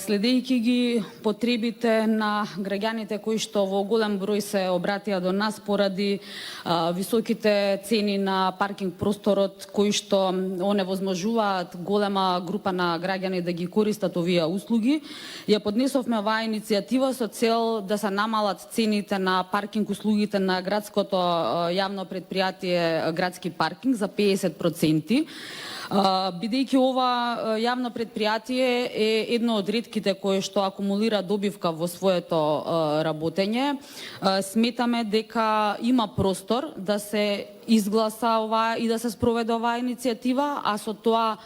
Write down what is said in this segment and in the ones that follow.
Следејќи ги потребите на граѓаните кои што во голем број се обратија до нас поради високите цени на паркинг просторот кои што оневозможуваат голема група на граѓани да ги користат овие услуги, ја поднесовме оваа иницијатива со цел да се намалат цените на паркинг услугите на градското јавно предпријатие Градски паркинг за 50%. Бидејќи ова јавно предпријатие е едно од ретките кое што акумулира добивка во своето работење, сметаме дека има простор да се изгласа ова и да се спроведе оваа иницијатива, а со тоа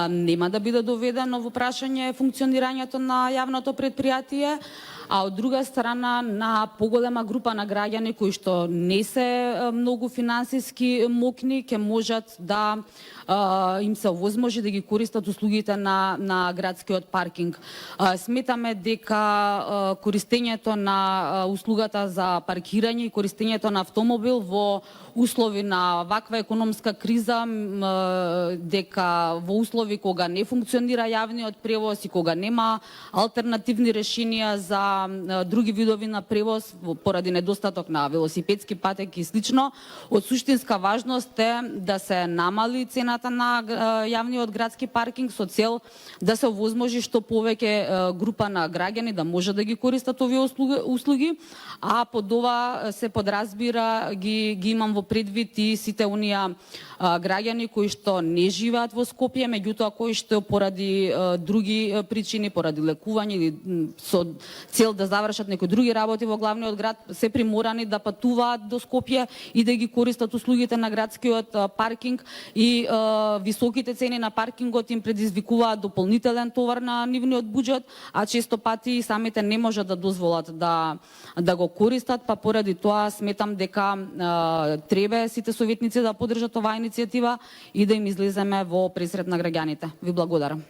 нема да биде доведено во прашање функционирањето на јавното предпријатие, а од друга страна на поголема група на граѓани кои што не се многу финансиски мокни ќе можат да им се овозможи да ги користат услугите на градскиот паркинг. Сметаме дека користењето на услугата за паркирање и користењето на автомобил во услови на ваква економска криза, дека во услови кога не функционира јавниот превоз и кога нема алтернативни решенија за други видови на превоз поради недостаток на велосипедски патеки и слично, од суштинска важност е да се намали цената на јавниот градски паркинг со цел да се овозможи што повеќе група на граѓани да може да ги користат овие услуги, а под ова се подразбира ги имам во предвид и сите оние граѓани кои што не живеат во Скопје, меѓутоа кои што поради други причини, поради лекување или со цел да завршат некои други работи во главниот град, се приморани да патуваат до Скопје и да ги користат услугите на градскиот паркинг, и високите цени на паркингот им предизвикуваат дополнителен товар на нивниот буџет, а често пати самите не можат да дозволат да го користат, па поради тоа сметам дека треба сите советници да поддржат оваа иницијатива и да им излеземе во пресред на граѓаните. Ви благодарам.